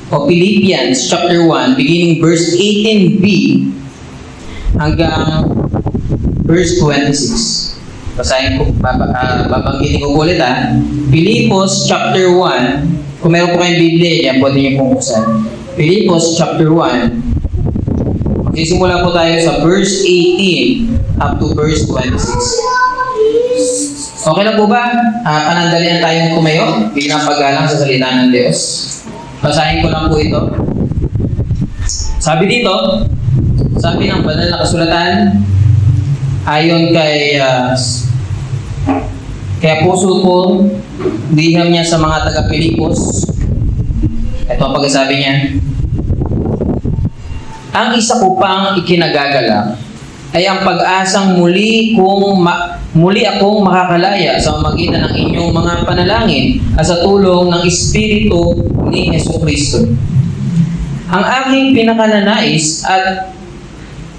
Philippians chapter 1, beginning verse 18b hanggang verse 26. Basahin ko, babanggitin ko ulit Philippians chapter 1, kung meron po kayong Biblia, yan, pwede niyo pong buksan. Philippians chapter 1, magsisimula po tayo sa verse 18 up to verse 26. Okay na po ba? Panandalian tayong tumayo bilang paggalang sa salita ng Diyos. Basahin ko lang po ito. Sabi dito, sabi ng banal na kasulatan, ayon kay Apostol Paul, liham niya sa mga taga-Pilipos. Ito ang pagkasabi niya. Ang isa ko pang ikinagagalak ay ang pag-asang muli akong makakalaya sa magitan ng inyong mga panalangin at sa tulong ng Espiritu ni Jesucristo. Ang aking pinakananais at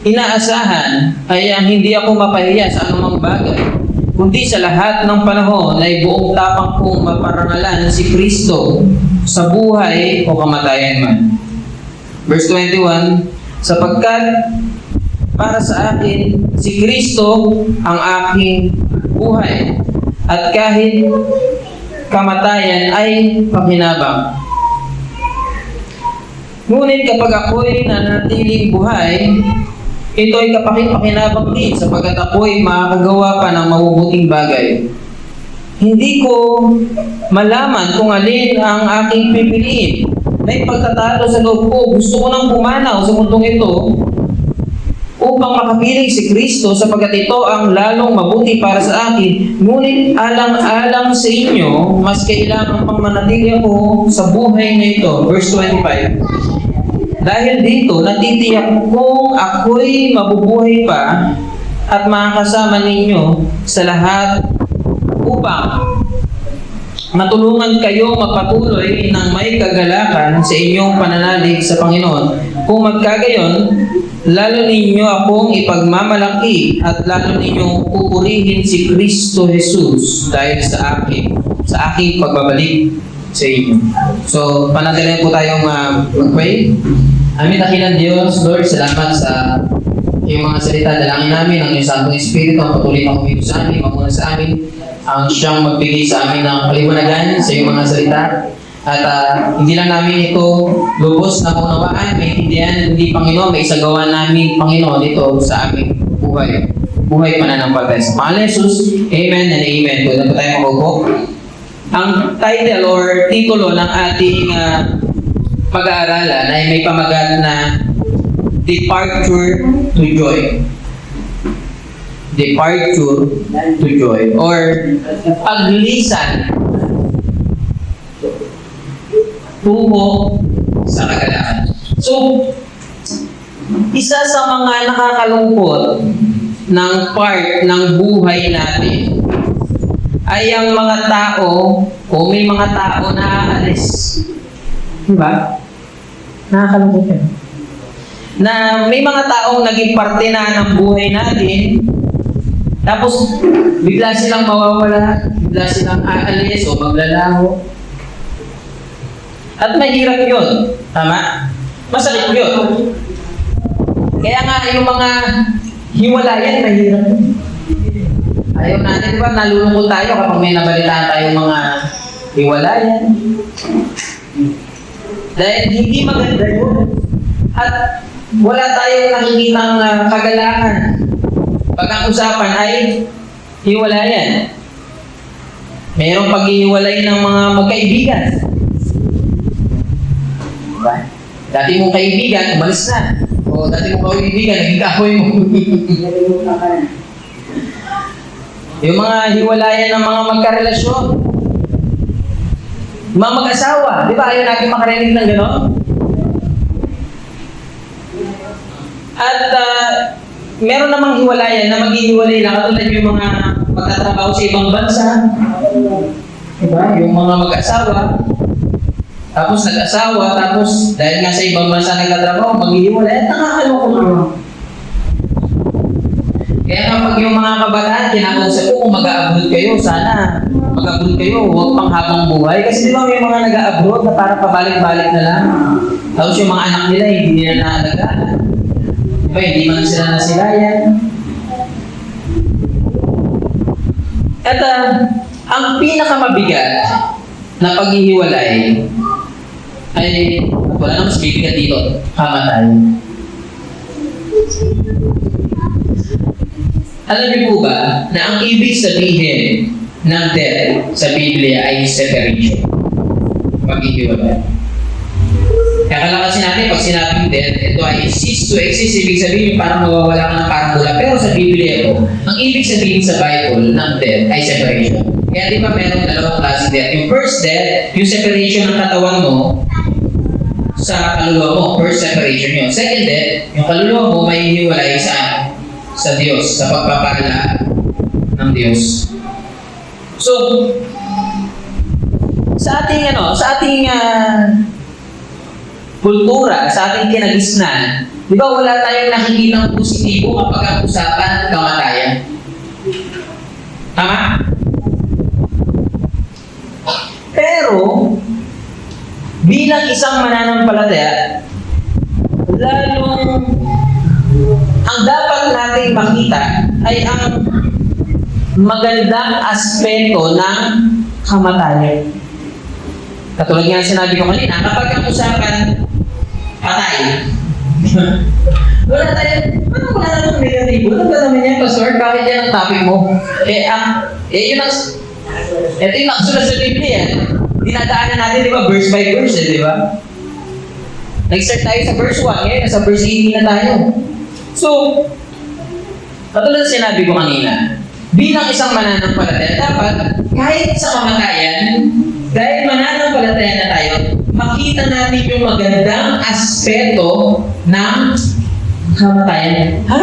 inaasahan ay ang hindi ako mapahiya sa anumang bagay, kundi sa lahat ng panahon ay buong tapang kong maparangalan si Kristo sa buhay o kamatayan man. Verse 21, sapagkat para sa akin, si Kristo ang aking buhay, at kahit kamatayan ay pakinabang. Ngunit kapag ako'y nanatiling buhay, ito ay kapakipakinabang din, sapagkat ako'y makakagawa pa ng mabubuting bagay. Hindi ko malaman kung alin ang aking pipiliin. May pagtatalo sa loob ko, gusto ko nang pumanaw sa mundong ito, upang makapiling si Kristo, sapagkat ito ang lalong mabuti para sa akin. Ngunit alang-alang sa inyo, mas kailangan pang manatili ako sa buhay na ito. Verse 25. Dahil dito, natitiyak kong ako'y mabubuhay pa at makakasama ninyo sa lahat upang matulungan kayo magpatuloy ng may kagalakan sa inyong pananalig sa Panginoon. Kung magkagayon, lalo ninyo akong ipagmamalaki at lalo ninyong pupurihin si Kristo Jesus dahil sa aking pagbabalik sa inyo. So, panandalian po tayong mag-pray. Amin, dakilang Diyos, Lord, salamat sa iyong mga salita. Dalangin namin ang iyong Santong Espiritu ang patuloy na kumito sa amin, magmuna sa amin, ang siyang magbigay sa amin ng kaliwanagan sa iyong mga salita. At hindi lang namin ito lubos na maunawaan, maintindihan, hindi Panginoon, may isagawa namin Panginoon dito sa aming buhay. Buhay pananampalataya. Sa pangalan ni Jesus, Amen and Amen. Pwede na po tayo magupo. Ang title or titulo ng ating pag-aaralan ay may pamagat na Departure to Joy. Departure to Joy. Or paglisan tungo sa kagalakan. So, isa sa mga nakakalungkot ng part ng buhay natin ay ang mga tao o may mga tao na aalis. Diba? Nakakalungkot yan. Na may mga taong naging parte na ng buhay natin, tapos bigla silang mawawala, bigla silang aalis o maglalaho. At mahirap yun. Tama? Masakit yun. Kaya nga yung mga hiwalayan, mahirap yun. Ayaw natin, di ba? Nalulungkot tayo kapag may nabalitaan tayong mga hiwalayan. Dahil hindi maganda yun. At wala tayong nakikitang kagalakan. Pag ang usapan ay hiwalayan. Mayroong paghihiwalay ng mga magkaibigan. Dati mong kaibigan, umalis na. O dati mong kaibigan, naging kahoy mo. Yung mga hiwalayan ng mga magkarelasyon. Mga mag-asawa. Di ba ayaw natin makarinig ng gano'n? At meron namang hiwalayan na maghihiwalay lang. Katulad yung mga magtatrabaho sa ibang bansa. Diba? Yung mga mag-asawa. Tapos nag-asawa, tapos dahil nga sa ibang bansa nagtatrabaho, maghihiwalay, at nakakaloko naman. Kaya kapag yung mga kabataan, kinakausap ko kung mag-a-abroad kayo, sana mag-abroad kayo, huwag pang habang buhay. Kasi di ba may mga nag-abroad na para pabalik-balik na lang. Tapos yung mga anak nila, hindi nila naalagaan. Di ba, hindi man sila nasilayan. At ang pinakamabigat na paghihiwalay ay, wala na mas bibigat dito, kamatay. Alam niyo po ba na ang ibig sabihin ng death sa Biblia ay separation? Paghihiwalay. Kaya kala kasi natin, pag sinabing death, ito ay cease to exist, ibig sabihin yung parang mawawala ka ng parang mula. Pero sa Biblia po, ang ibig sabihin sa Bible ng death ay separation. Kaya di ba meron dalawang klase death? Yung first death, yung separation ng katawan mo sa kaluluwa mo. First separation yun. Second death, yung kaluluwa mo may hiwalay sa Diyos, sa pagpapala ng Diyos. So, sa ating kultura, sa ating kinagisnan, di ba wala tayong nakikita ng positibo kapag ang usapan kamatayan? Tama? Pero, bilang isang mananampalataya, lalong ang dapat nating makita ay ang magandang aspeto ng kamatayan. Katulad nga sinabi ko kanina, kapag ang usapan patay, wala tayong negatibo. Ano ba naman yan, Pastor? Bakit yan ang topic mo? Ito yung nakasulat sa Biblia. Dinadaanan natin, di ba, verse by verse, di ba? Nag-start tayo sa verse 1, ngayon, nasa verse 18 na tayo. So, katulad na sinabi ko kanina, bilang isang mananampalataya, dapat kahit sa kamatayan, dahil mananampalataya na tayo, makita natin yung magandang aspeto ng kamatayan. Ha?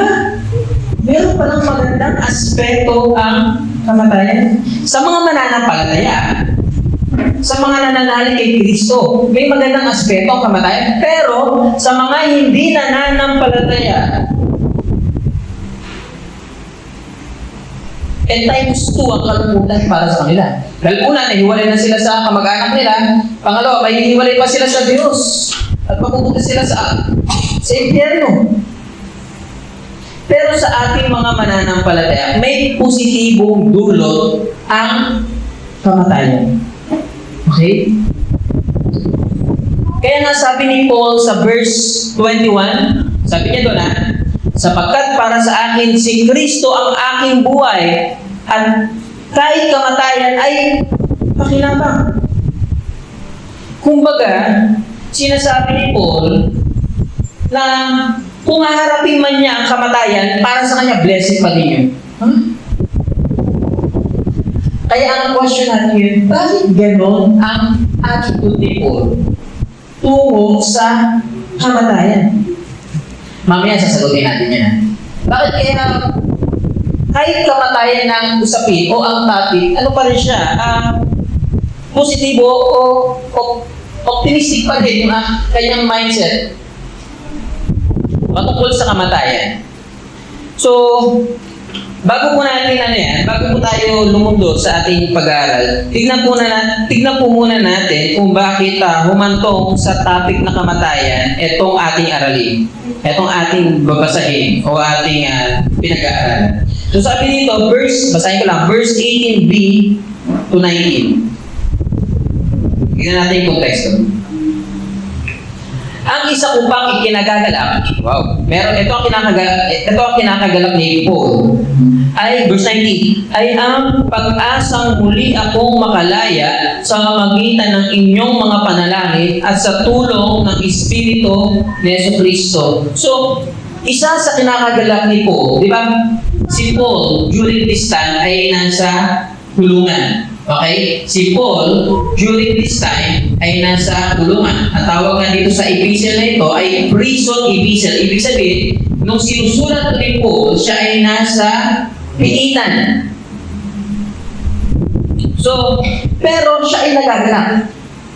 Meron palang magandang aspeto ang kamatayan. Sa mga mananampalataya, sa mga nananalig kay Kristo, may magandang aspeto ang kamatayan. Pero sa mga hindi nananampalataya, times 2 ang kalungkutan para sa kanila. Dahil una, nahiwalay na sila sa kamag-anak nila. Pangalawa, may hiwalay pa sila sa Diyos. At mapupunta sila sa impyerno. Pero sa ating mga mananampalataya, may positibong dulot ang kamatayan. Okay? Kaya nga sabi ni Paul sa verse 21, sabi niya doon sapagkat para sa akin si Kristo ang aking buhay at kahit kamatayan ay pakinabang. Kumbaga, sinasabi ni Paul na kung haharapin man niya ang kamatayan, para sa kanya, blessed pa din yun. Huh? Kaya ang question natin, bakit gano'n ang attitude ni Paul tungo sa kamatayan? Mamaya sasagutin natin yan. Bakit kaya kahit kamatayan ng usapin o ang topic, ano pa rin siya? Positibo o optimistic pa din yung kanyang mindset patungkol sa kamatayan. So, bago po tayo lumundo sa ating pag-aaral, tignan po muna natin kung bakit humantong sa topic na kamatayan itong ating aralin. Itong ating babasahin o ating pinag-aaralan. So sabi dito, basahin ko lang, verse 18b to 19. Tignan natin yung konteksto. Ang isa upang ikinagagalak, ito ang kinakagalak ni Paul, ay, verse 19, ay ang pag-asang muli akong makalaya sa magitan ng inyong mga panalangin at sa tulong ng Espiritu ni Jesucristo. So, isa sa kinakagalak ni Paul, di ba? Si Paul, during this time, ay nasa kulungan. Okay? Si Paul, during this time, ay nasa kulungan. Ang tawag nga dito sa epistle na ito ay prison epistle. Ibig sabihin, nung sinusulat ni Paul, siya ay nasa piitan. So, pero siya ay nagagalak.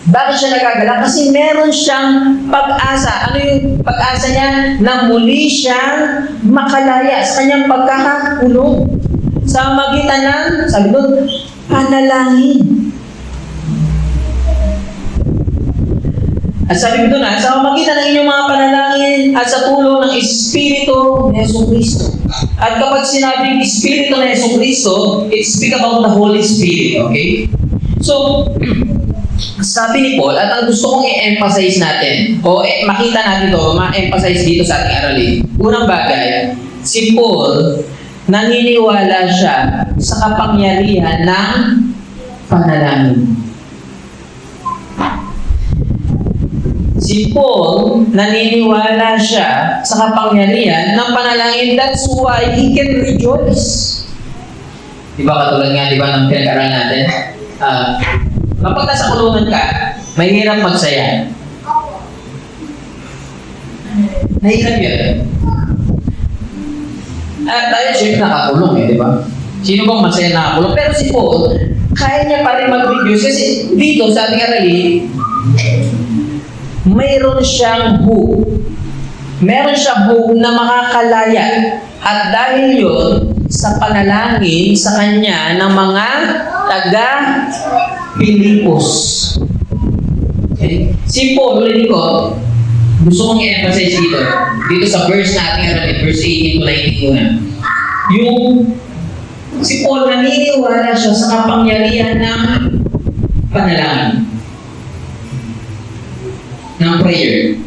Bakit siya nagagalak? Kasi meron siyang pag-asa. Ano yung pag-asa niya? Na muli siyang makalaya sa kanyang pagkakakulong. Sa magitan ng, sabi doon, panalangin. At sabi ko na, sa pamagitan ng inyong mga panalangin at sa tulong ng Espiritu ni Jesucristo. At kapag sinabing Espiritu ni Jesucristo, it speak about the Holy Spirit, okay? So, sabi ni Paul, at ang gusto kong i-emphasize natin, o makita natin ito, ma-emphasize dito sa ating aralin. Unang bagay, si Paul, naniniwala siya sa kapangyarihan ng panalangin. Si Paul, naniniwala siya sa kapangyarihan ng panalangin. That's why he can rejoice. Diba katulad nga, diba, ng pinag-aral natin? Kapag nasa kulungan ka, may hirap magsaya. Nahirap yun. Tayo siya nakakulong diba? Sino bang masaya nakakulong? Pero si Paul, kaya niya pa rin mag-rejoice kasi dito sa ating aralin, mayroon siyang hope. Meron siyang hope na makakalaya. At dahil yun, sa panalangin sa kanya ng mga taga-Pilipos. Okay? Si Paul, ulit ko, gusto kong i-emphasize dito sa verse natin, verse 18 to 19 na. Yung si Paul, naniniwala siya sa kapangyarihan ng panalangin. Ng prayer.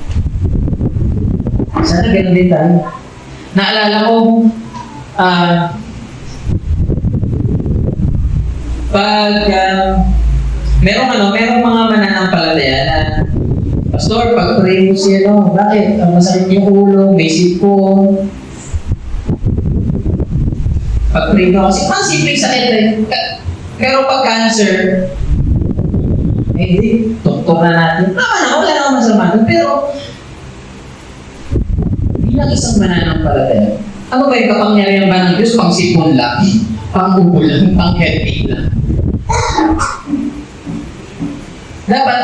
Sana ganun din tayo. Naalala ko, merong mga mananampalataya na, Pastor, pag-pray mo siya, bakit? Masakit yung ulo, may sipon. Pag-pray mo kasi, simpleng sakit rin. Pero pag cancer, hindi, doktor na natin. Wala naman masama doon. Pero, bilang isang mananampalataya, ano ba yung kapangyarihan ba ng Diyos? Pang sipon lang, pang ubo lang, pang headache lang. Dapat,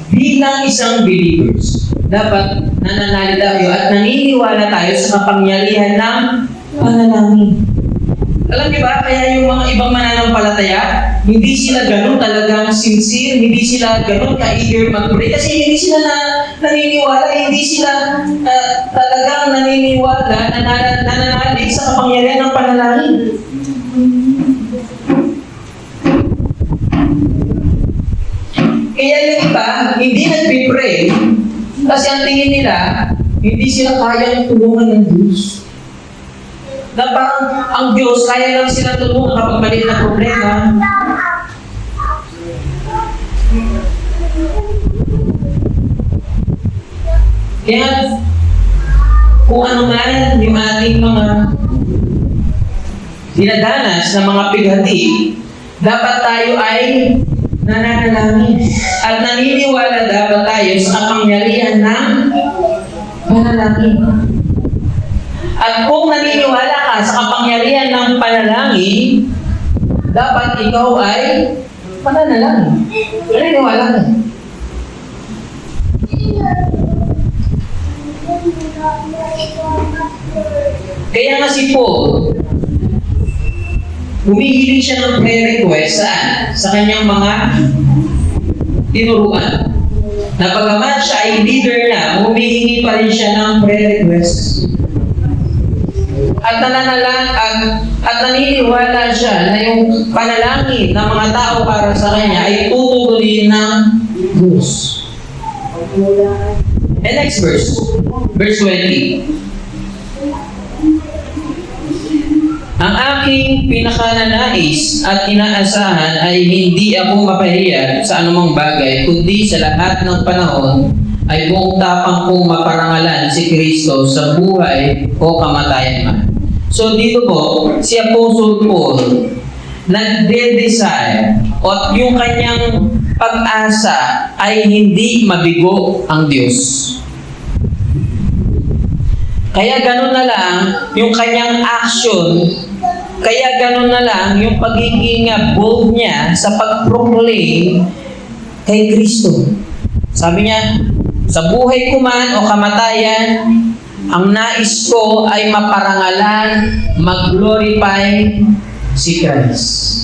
bilang isang believers, dapat nananalig tayo at naniniwala tayo sa kapangyarihan ng panalangin. Alam niyo ba, kaya yung mga ibang mananampalataya, hindi sila ganun talagang sincere, hindi sila ganun ka-eager mag-pray, kasi hindi sila naniniwala, hindi sila talagang naniniwala, nananalig sa kapangyarihan ng panalangin. Kaya yung iba, hindi nag-pray, kasi ang tingin nila, hindi sila kayang tulungan ng Diyos. Na parang ang Diyos, kaya lang sila tulungan kapag maliit na problema. Kaya, kung ano man yung ating mga dinadanas na mga pighati, dapat tayo ay nananalangin. At naniniwala dapat tayo sa kapangyarihan ng panalangin. At kung naniniwala ka sa kapangyarihan ng panalangin, dapat ikaw ay mananalangin. Naniniwala ka. Kaya nga si Paul, humihiling siya ng prayer request sa kanyang mga tinuruan. Na pagkaman siya ay leader na, humihingi pa rin siya ng prayer request. At naniniwala siya na yung panalangin ng mga tao para sa kanya ay tutugunin ng Diyos. And next verse 20. Ang aking pinakananais at inaasahan ay hindi ako mapahiya sa anumang bagay, kundi sa lahat ng panahon ay buong tapang kong maparangalan si Kristo sa buhay o kamatayan man. So dito po, si Apostle Paul, nagde-desire at yung kanyang pag-asa ay hindi mabigo ang Diyos. Kaya ganun na lang yung kanyang action, kaya ganun na lang yung pagiging bold niya sa pag-proclaim kay Kristo. Sabi niya, sa buhay ko man o kamatayan, ang nais ko ay maparangalan, mag-glorify si Christ.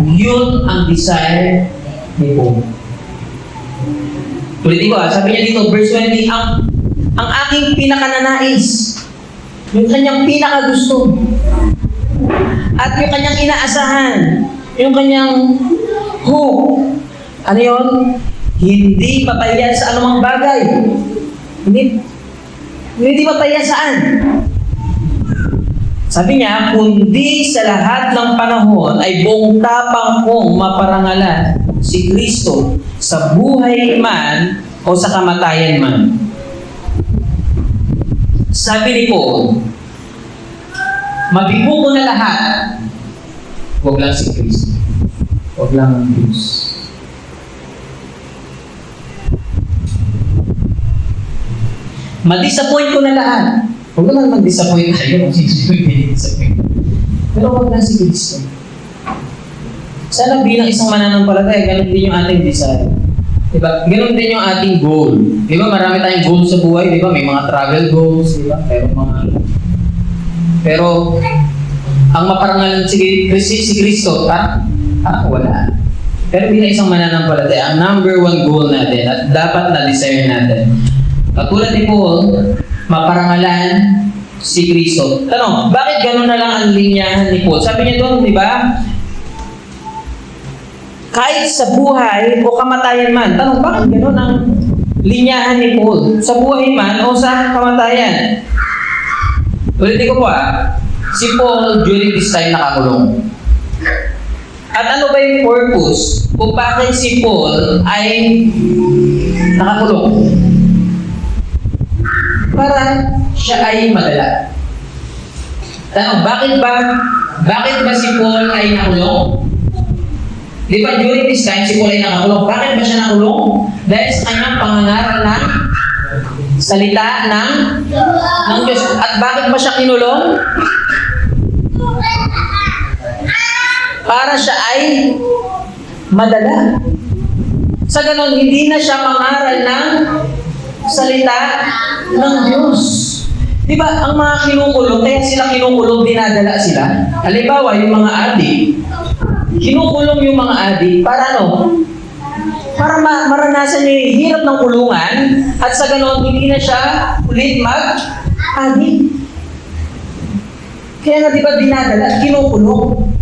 Yun ang desire ni Paul. Ulitin ko sabi niya dito, verse 20, ang aking pinakananais, yung kanyang pinakagusto, at yung kanyang inaasahan, yung kanyang hope, ano yun? Hindi pataya sa anumang bagay. Hindi pataya saan? Sabi niya, kundi sa lahat ng panahon ay buong tapang kong maparangalan si Kristo sa buhay man o sa kamatayan man. Sabi ni Paul, mabigo ko na lahat, huwag lang si Kristo. Huwag lang ang Diyos. Madisappoint ko na lahat. Huwag naman mag-disappoint tayo kung disappoint. Pero huwag lang si Kristo. Sana bilang isang mananampalataya, ganun din yung ating desire. Diba? Ganun din yung ating goal. Diba? Marami tayong goals sa buhay. Diba? May mga travel goals. Diba? Pero ang maparangalan si Kristo, wala. Pero bilang isang mananampalataya, ang number one goal natin at dapat na desire natin, katulad ni Paul, maparangalan si Kristo. Tanong, bakit gano'n na lang ang linyahan ni Paul? Sabi niya doon, di ba? Kahit sa buhay o kamatayan man. Tanong, bakit gano'n ang linyahan ni Paul? Sa buhay man o sa kamatayan? Ulitin ko po si Paul during this time nakakulong. At ano ba yung purpose kung bakit si Paul ay nakakulong? Para siya ay madala. Tanong, bakit ba si Paul ay nakulong? Di ba during this time si Paul ay nakakulong? Bakit ba siya nakulong? Dahil sa kanyang pangangaral ng salita ng Diyos. At bakit ba siya kinulong? Para siya ay madala. Sa ganon, hindi na siya mangaral ng salita ng Diyos. Di ba, ang mga kinukulong, kaya sila kinukulong, dinadala sila. Halimbawa, yung mga adik, kinukulong yung mga adik para ano? Para maranasan niya yung hirap ng kulungan at sa ganon, hindi na siya ulit mag-adik. Kaya nga di ba dinadala, kinukulong.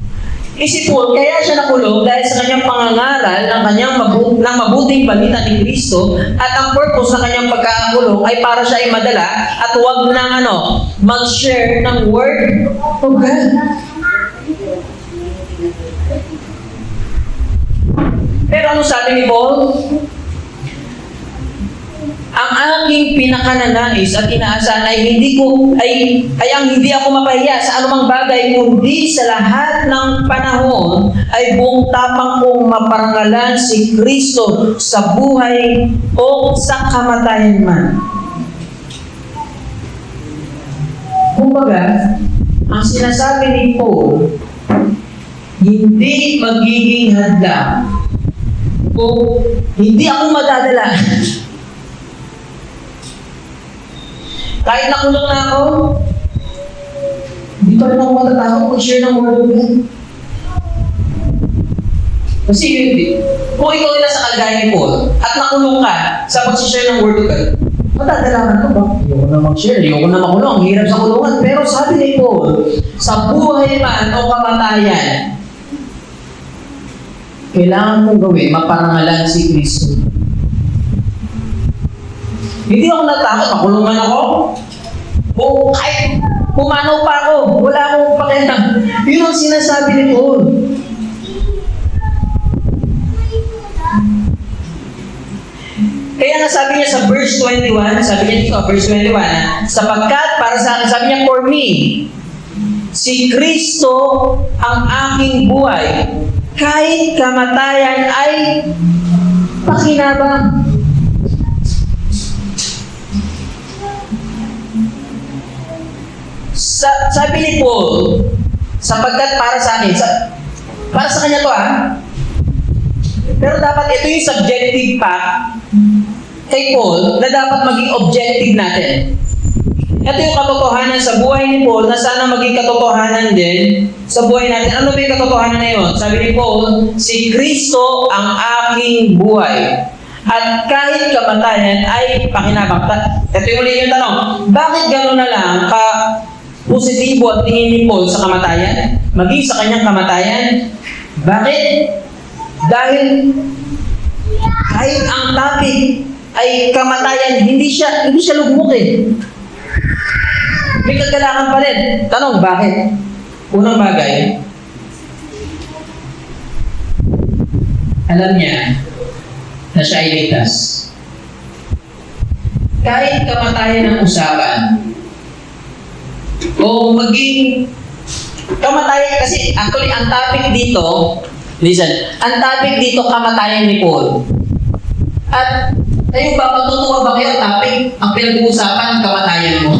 Si Paul, kaya siya nakulong dahil sa kanyang pangangaral ng kanyang mabuting balita ni Kristo at ang purpose ng kanyang pagkakakulong ay para siya ay madala at huwag nang mag-share ng word of God. Pero ano sabi ni Paul? Ang aking pinakananais at inaasahan ay ang hindi ako mapahiya sa anumang bagay, kundi sa lahat ng panahon ay buong tapang kong maparangalan si Kristo sa buhay o sa kamatayan man. Kumbaga, ang sinasabi ni Paul, hindi magiging hadlang o hindi ako madadala. Kahit nakulong na ako, hindi pa rin ako matatakot mag-share ng word of God. Kasi kung ikaw nila sa kalagayan ni Paul at nakulong ka sa pag-share ng word of God, matadalaman ko ba? Ayoko na mag-share, ayoko na makulong, ang hirap sa kulungan. Pero sabi ni Paul, sa buhay man o kamatayan, kailangan mong gawin, maparangalan si Kristo. Hindi ako natakot, makulungan ako. O kahit pumanaw pa ako, wala akong pakialam. Yun ang sinasabi ni Paul. Kaya nga sabi niya sa verse 21, sabi niya dito, verse 21, sapagkat para sa akin, sabi niya, for me, si Kristo ang aking buhay, kahit kamatayan ay pakinabang. Sabi ni Paul, sapagkat para sa akin, para sa kanya to pero dapat ito yung subjective pa kay Paul na dapat maging objective natin. Ito yung katotohanan sa buhay ni Paul na sana maging katotohanan din sa buhay natin. Ano ba yung katotohanan na yun? Sabi ni Paul, si Kristo ang aking buhay. At kahit kamatayan ay pakinabang. Ito yung ulit yung tanong, bakit gano'n na lang positibo at tingin ni Paul sa kamatayan? Maging sa kanyang kamatayan? Bakit? Dahil kahit ang topic ay kamatayan, hindi siya lugmok eh. May kagalakan pa rin. Tanong, bakit? Unang bagay, alam niya na siya ay ligtas. Kahit kamatayan ang usapan, o maging kamatayan, kasi actually ang topic dito, listen, ang topic dito kamatayan ni Paul. At kayo ba, matutuwa ba kayo ang topic? Ang pinag-uusapan, kamatayan mo.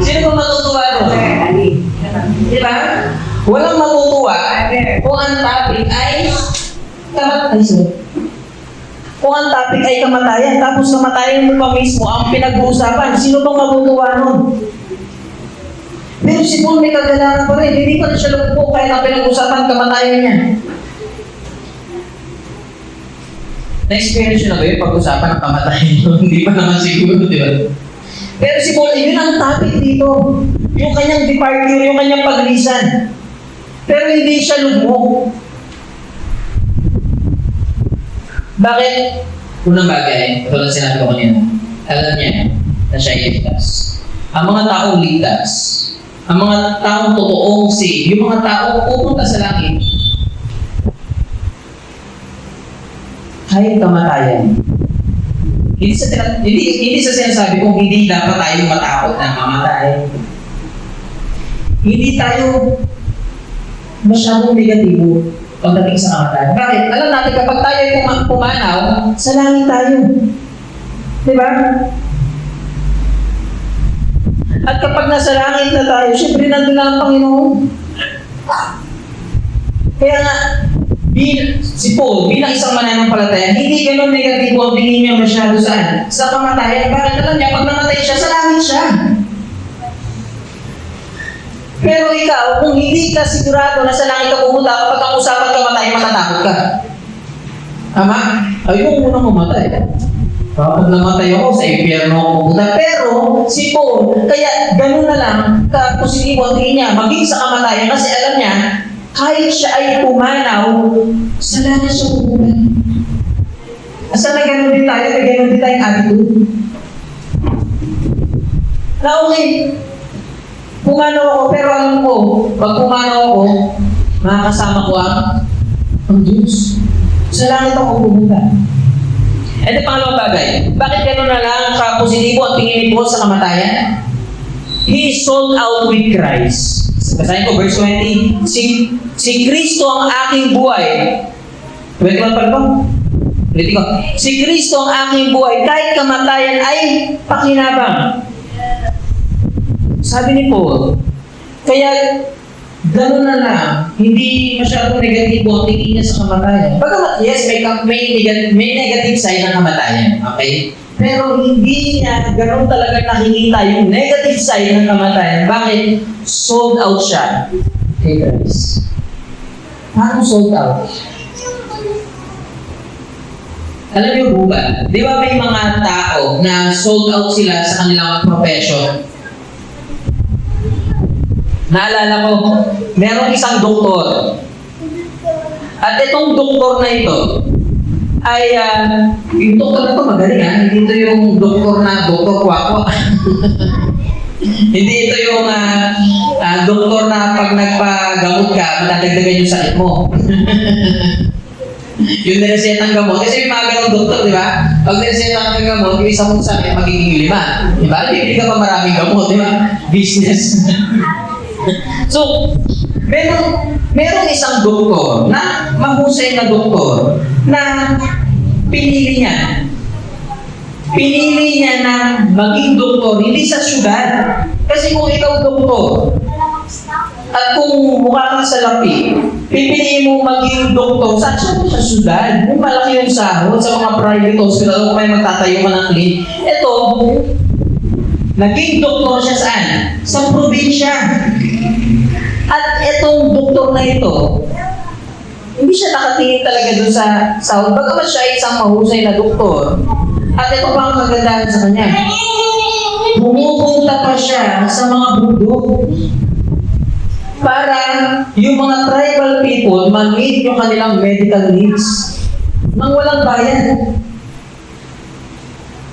Sino ba matutuwa ro? Diba? Walang matutuwa kung ang topic ay kung ang topic ay kamatayan, tapos kamatayan mo pa mismo ang pinag-uusapan, sino bang matutuwa nun? Pero si Paul may kagalakan pa rin, hindi pa rin siya lumpo kahit ang pinag-uusapan kamatayan niya. Na-experience nyo na ba yung pag-usapan ng kamatayan nyo? Hindi pa naman siguro, di ba? Pero si Paul, yun ang topic dito. Yung kanyang departure, yung kanyang paglisan. Pero hindi siya lubog. Bakit? Unang bagay, ito lang sinabi ko kanina. Alam niya na siya ay ligtas. Ang mga taong ligtas, ang mga taong totoong saved, yung mga taong pupunta sa langit, kahit kamatayan. Hindi sa sinasabi kung hindi dapat tayo matakot na mamatay. Hindi tayo masyadong negatibo pagdating sa kamatayan. Bakit? Alam natin kapag tayo pumanaw, sa langit tayo. Diba? At kapag nasa langit na tayo, syempre nandun na ang Panginoon. Kaya nga, si Paul, bilang isang mananampalataya, hindi ganun negatibo ang tingin niya masyado saan? Sa kamatayan. Bakit alam niya, pag namatay siya, sa langit siya. Pero ikaw, kung hindi ka sigurado na sa langit ka pumunta, kapag ang usapan kamatayan, matatakot ka. Tama? Ayoko munang mamatay. Kapag namatay ako, sa impyerno ako pupunta. Pero si Paul, kaya ganun na lang, positibo ang tingin niya, maging sa kamatayan, kasi alam niya, kahit siya ay pumanaw, sa langit siya pupunta. Asa na gano'n din tayo, may gano'n din tayong attitude. Na okay, pumanaw ako, pero alam ko, pag pumanaw ako, makakasama ko ang Diyos. Sa langit ako pupunta. Ito pangalawang bagay. Bakit gano'n na lang positibo ang tingin ni Paul sa kamatayan? He is sold out with Christ. Basahin ko, verse 20. Si Kristo ang aking buhay. 21 pa ba? Ulitin ko. Si Kristo ang aking buhay, kahit kamatayan ay pakinabang. Sabi ni Paul, kaya gano'n na lang, hindi masyadong negatibo ang tingin niya sa kamatayan. Bagamat, yes, may negative side ng kamatayan. Okay? Pero hindi niya gano'n talaga nakikita yung negative side ng kamatayan. Bakit? Sold out siya kay Christ. Paano sold out? Alam niyo po ba? Di ba may mga tao na sold out sila sa kanilang profession? Naalala ko, merong isang doktor. At itong doktor na ito, ay, yung doktor na ito magaling ha, hindi ito yung doktor na doktor kwakwa. Hindi ito yung doktor na pag nagpagamot ka, matadagdagan yung sakit mo. Yung niresetang gamot, kasi may mga ganong doktor, di ba? Pag niresetang ng gamot, yung isang mong sakit magiging 5. Di ba? Hindi ka pa maraming gamot, di ba? Business. So, merong isang doktor na mahusay na doktor na pinili niya na maging doktor, hindi sa syudad. Kasi kung ikaw doktor, at kung mukha ka sa lapi, pipiliin mo maging doktor, saan siya sa syudad? Kung malaki yung sahod sa mga private hospital, kung may magtatayo ka ng clinic. Ito, Naging doktor siya saan? Sa probinsya. At itong doktor na ito, hindi siya nakatingin talaga doon sa sahod. Bagamat siya ay isang mahusay na doktor. At ito pa ang kagandahan sa kanya. Pumupunta pa siya sa mga bundok para yung mga tribal people ma-meet yung kanilang medical needs nang walang bayad.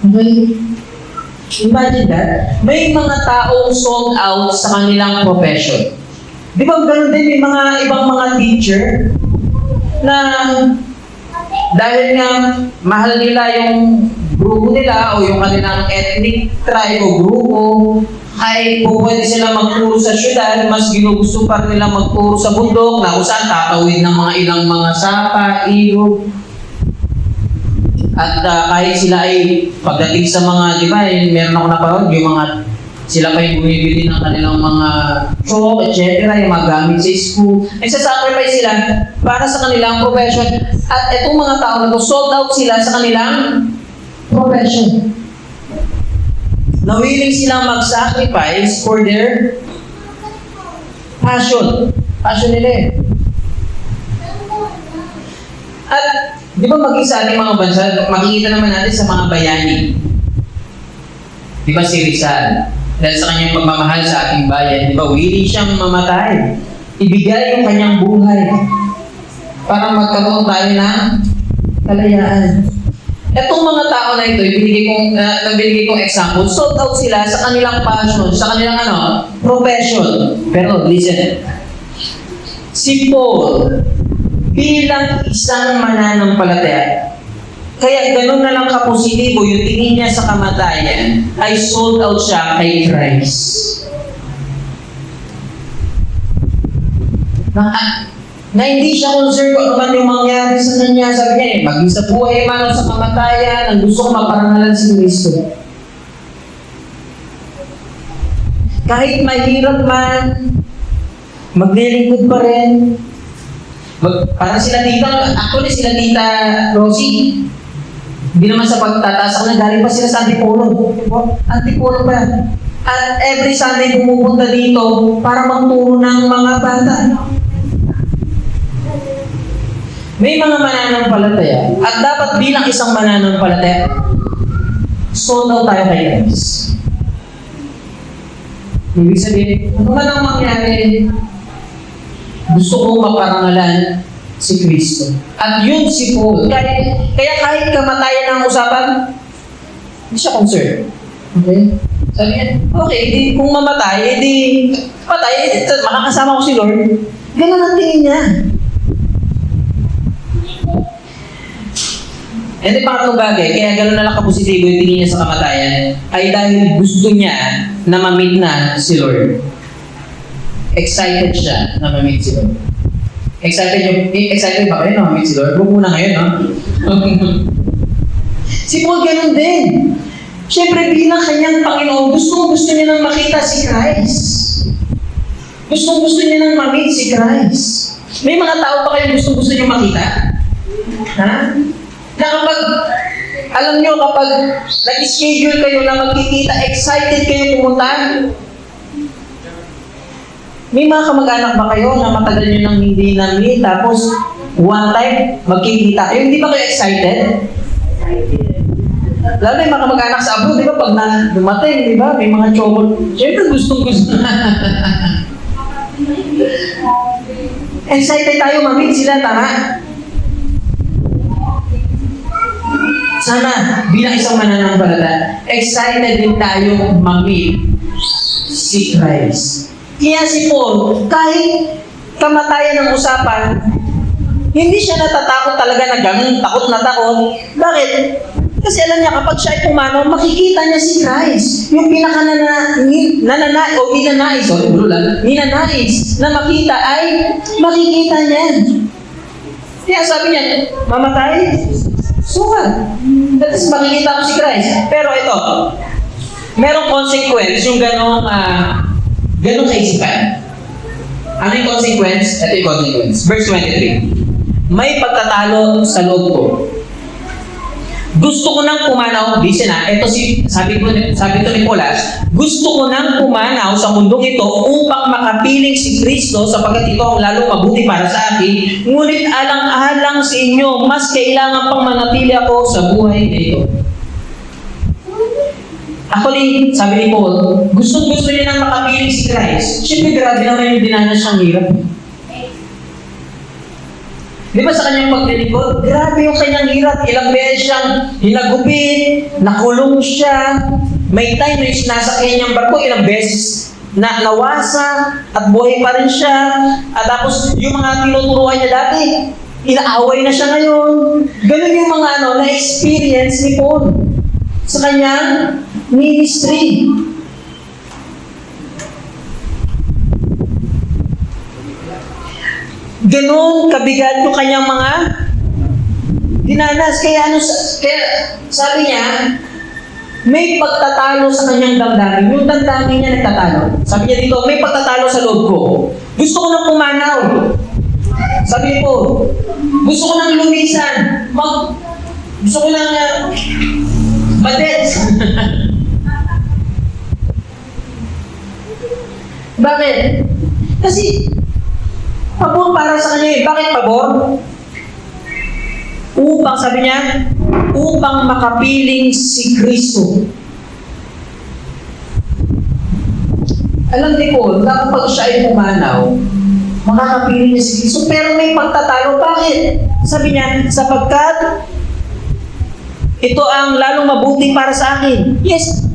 Okay? Imagine that. May mga taong sold out sa kanilang profession. Di ba ganun din may mga ibang mga teacher na dahil nga mahal nila yung grupo nila o yung kanilang ethnic tribe o grupo, ay pwede sila magturo sa syudad, mas ginugusto pa nila magturo sa bundok na kung saan tatawid ng mga ilang mga sapa, ilog. At kahit sila ay pagdating sa mga, di ba, meron ako napanood, yung mga sila pa yung bumibili ng kanilang mga chalk, etc., yung mga gamit sa school. Nagsasacrifice sila para sa kanilang profession. At itong mga tao na to, sold out sila sa kanilang profession. Na willing silang mag-sacrifice for their passion. Passion nila eh. At di ba maging sa ating mga bansa, makikita naman natin sa mga bayani. Di ba si Rizal? Dahil sa kanyang pagmamahal sa ating bayan, di ba willing siyang mamatay. Ibigay yung kanyang buhay para magkaroon tayo ng kalayaan. Itong mga tao na ito, binigay kong example, sold out sila sa kanilang passion, sa kanilang profession. Pero listen, si Paul, bilang isang mananampalataya, kaya ganun na lang kapositibo yung tingin niya sa kamatayan, ay sold out siya kay Christ. Na hindi siya concerned kung ano man yung mangyari sa kanya. Sabi niya maging sa buhay man o sa kamatayan, ang gusto ko maparangalan si Kristo. Kahit mahirap man, maglilingkod pa rin. Parang sila tita, actually sila tita Rosie, hindi naman sa pagtatasak na galing pa sila sa Antipolo. Antipolo pa. At every Sunday pumupunta dito para magturo ng mga bata. May mga mananampalataya at dapat bilang isang mananampalataya, sold out tayo kay Christ. Ibig sabihin, ano man ang mangyari, gusto kong maparangalan si Kristo. At yun si Paul. Kaya kahit kamatayan ang usapan, hindi siya concerned. Okay? Sabi niya, okay, kung mamatay, patay, makakasama ko si Lord. Ganun ang tingin niya. And the pangatlong bagay, kaya gano'n na lang kapositibo yung tingin niya sa kamatayan, ay dahil gusto niya na ma-meet na si Lord. Excited siya na ma-meet si Lord. Excited ba kayo na ma-meet si Lord? Huwag muna ngayon, no? Si Paul gano'n din. Siyempre, bilang kanyang Panginoon, gusto niya nang makita si Christ. Gusto niya nang ma-meet si Christ. May mga tao pa kayo gusto niyo makita? Ha? Na kapag, alam nyo, kapag nag-schedule kayo na magkikita, excited kayo pumunta, may mga kamag-anak ba kayo na matagal nyo nang hindi na-meet, tapos one time, magkikita kayo, hindi ba kayo excited? Lalo may mga kamag-anak sa abroad, di ba, pag dumating, di ba, may mga chocolate, siyempre gusto. Excited tayo ma-meet sila, tama? Sana, bilang isang mananampalataya, excited din tayo ma-meet si Christ. Kaya si Paul, kahit kamatayan ng usapan, hindi siya natatakot talaga na ganun, takot na takot. Bakit? Kasi alam niya, kapag siya ay pumanaw, makikita niya si Christ. Yung ninanais na makita ay makikita niya. Kaya sabi niya, mamatay? Sukat. That is, makikita ko si Christ. Pero ito, merong consequence yung ganong kaisipan. Ano yung consequence? Ito yung consequence. Verse 23. May pagtatalo sa loob ko. Gusto ko nang pumanaw, listen na, sabi to ni Nicolas, gusto ko nang pumanaw sa mundong ito upang makapiling si Kristo sapagkat ito ang lalong mabuti para sa akin, ngunit alang-alang sa inyo, mas kailangan pang manatili ako sa buhay na ito. Actually, sabi ni Paul, gusto niya nang makapiling si Christ. Siyempre, grabe naman yung dinanas siyang hirap. Di ba sa kanyang paglilingkod, grabe yung kanyang hirap. Ilang beses siyang hinagupit, nakulong siya. May time na nasa kanyang barko, ilang beses na nawasa at buhay pa rin siya. At tapos yung mga tinuturuan niya dati, inaaway na siya ngayon. Ganun yung mga na-experience ni Paul sa kanyang ministry. Ganon kabigat yung kanyang mga dinanas. Kaya sabi niya, may pagtatalo sa kanyang damdamin. Yung damdamin niya nagtatalo. Sabi niya dito, may pagtatalo sa loob ko. Gusto ko nang pumanaw. Sabi ko, gusto ko nang lumisan. Gusto ko nang badets. Bakit? Kasi pabor para sa kanya eh. Bakit pabor? Upang, sabi niya, upang makapiling si Kristo. Alam ni Paul, kapag siya ay pumanaw, makakapiling niya si Kristo. Pero may pagtatalo. Bakit? Sabi niya, sapagkat ito ang lalong mabuti para sa akin. Yes,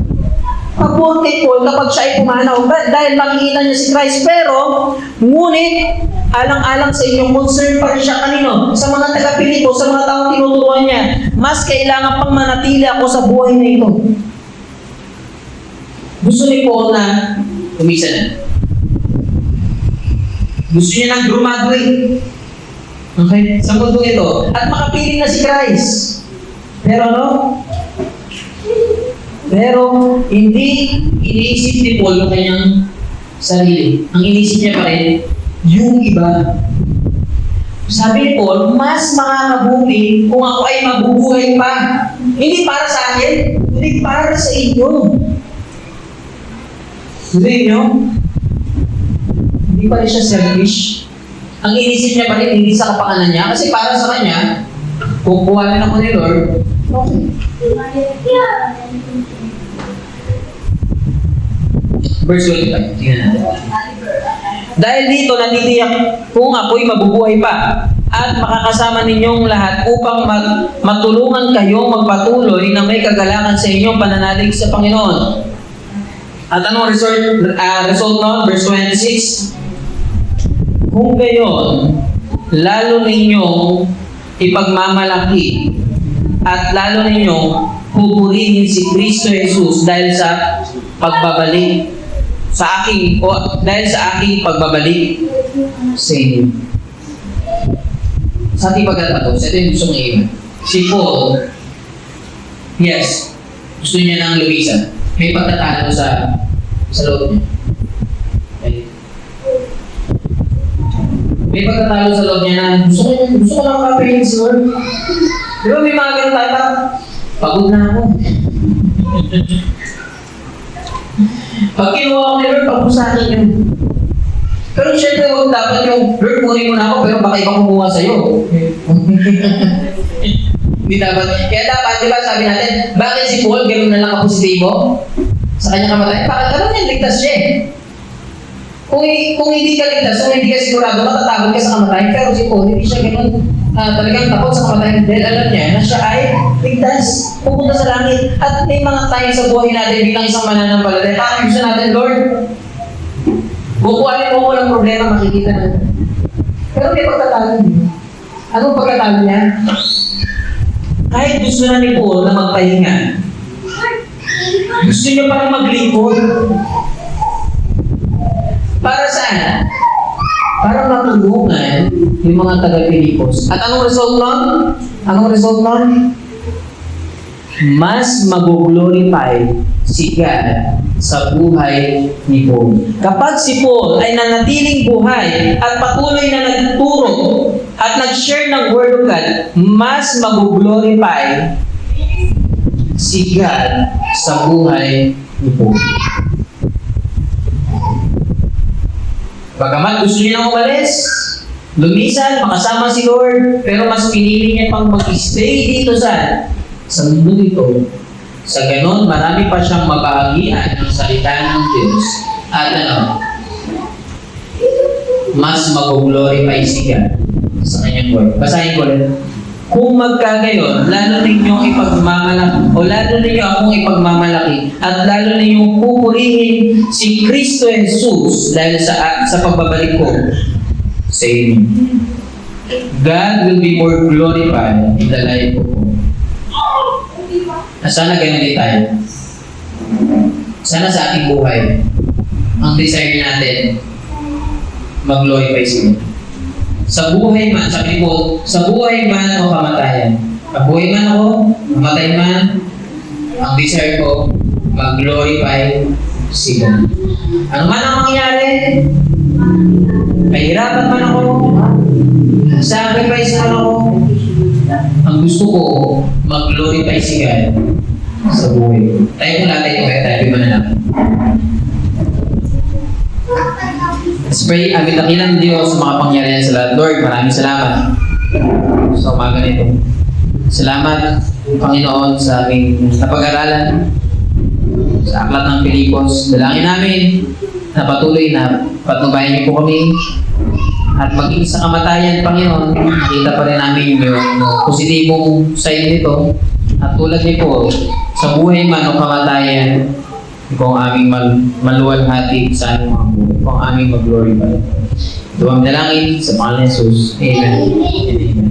pabor kay Paul kapag siya ay pumanaw. Dahil makikita niya si Christ. Pero, ngunit, alang-alang sa inyong concern pa rin siya kanino? Sa mga taga-Pilipo, sa mga taong tinuturuan niya, mas kailangan pang manatili ako sa buhay na ito. Gusto ni Paul na umisa na. Gusto niya nang graduate. Okay? Sa mundo ito. At makapiling na si Christ. Pero hindi iniisip ni Paul ang kanyang sarili. Ang iniisip niya pa rin, yung iba. Sabi ni Paul, mas makakabuti kung ako ay mabubuhay pa. Hindi para sa akin, hindi para sa inyo. Hindi pa rin siya selfish. Ang inisip niya pa rin, hindi sa kapakanan niya. Kasi para sa kanya, kung kuhanin ako ni Lord, okay. Verse 25, tingnan natin. Dahil dito natitiyak kung ako'y mabubuhay pa at makakasama ninyong lahat upang matulungan kayong magpatuloy na may kagalakan sa inyong pananalig sa Panginoon. At anong result nun? Verse 26. Kung gayon, lalo ninyong ipagmamalaki at lalo ninyong pupurihin si Kristo Jesus dahil sa pagbabalik dahil sa aking pagbabalik sa inyo. Sa ating pagtatapos, ito yung gusto mong iwan. Si Paul, yes, gusto niya ng lumisan. May pagtatalo sa loob niya. Okay. May pagtatalo sa loob niya na gusto ko lang makapiling si Lord. Di ba may mga ganun tayo? Pagod na ako. Pag kinuha ko ni Lord, pag sa akin yun. Pero syempre, huwag dapat yung, Lord, kunin mo na ako, pero baka ibang kumuha sa'yo. Hindi dapat. Kaya dapat, di ba, sabi natin, bakit si Paul, gano'n na lang kapositibo? Sa kanyang kamatayan, bakit alam niya, ligtas siya eh. Kung hindi ka ligtas, kung hindi ka sigurado, matatakot ka sa kamatayan. Pero si Paul, hindi siya gano'n talagang takot sa kamatayan. Dahil alam niya na siya ay ligtas, pupunta sa langit. At may mga tayo sa buhay natin bilang isang mananampalataya. Parang gusto natin, Lord, bukuhanin mo ko ng problema, makikita natin. Pero may pagtatalo niya. Anong pagtatalo niya? Kahit gusto na ni Paul na magpahinga, gusto niya parang maglingkod. Para saan? Para matulungan yung mga taga-Pilipos. At anong result nun? Mas mag-glorify si God sa buhay ni Paul. Kapag si Paul ay nanatiling buhay at patuloy na nagturo at nag-share ng Word of God, mas mag-glorify si God sa buhay niyo po. Bagamat gusto niya nang umalis, lumisan, makasama si Lord, pero mas pinili niya pang mag-stay dito sa mundo dito. Sa ganon, marami pa siyang mabahagian ng salita ng Diyos. At mas mag-glorify si God sa kanyang word. Basahin ko rin. Kung magkagayon, lalo ninyong ipagmamalaki, o lalo ninyo akong ipagmamalaki, at lalo ninyong pupurihin si Kristo Jesus dahil sa pagbabalik ko sa inyo. God will be more glorified in the life of all. Sana ganun din tayo. Sana sa ating buhay, ang desire natin, mag-glorify si God. Sa buhay man, sabi ko, sa buhay man o kamatayan. Kabuhay man ako, mamatay man, ang desire ko, mag-glorify si God. Ano man ang mangyari, kahirapan man ako, sacrifice man ako, ang gusto ko, mag-glorify si God sa buhay. Tayo ko natin yung kaya tayo manalangin. Let's pray. Aming dakilang Diyos, makapangyarihan sa lahat. Lord, maraming salamat sa umaga nito. Salamat, Panginoon, sa aming napag-aralan sa aklat ng Pilipos. Dalangin namin na patuloy na patnubayan niyo po kami at maging sa kamatayan, Panginoon, nakita pa rin namin yung positibong side nito. At tulad niyo po, sa buhay man o kamatayan, kung aming maluwalhati sa aming mga buhay, kung aming mag-glorify. Ito ang dalangin sa pangalan ni Jesus. Amen. Amen.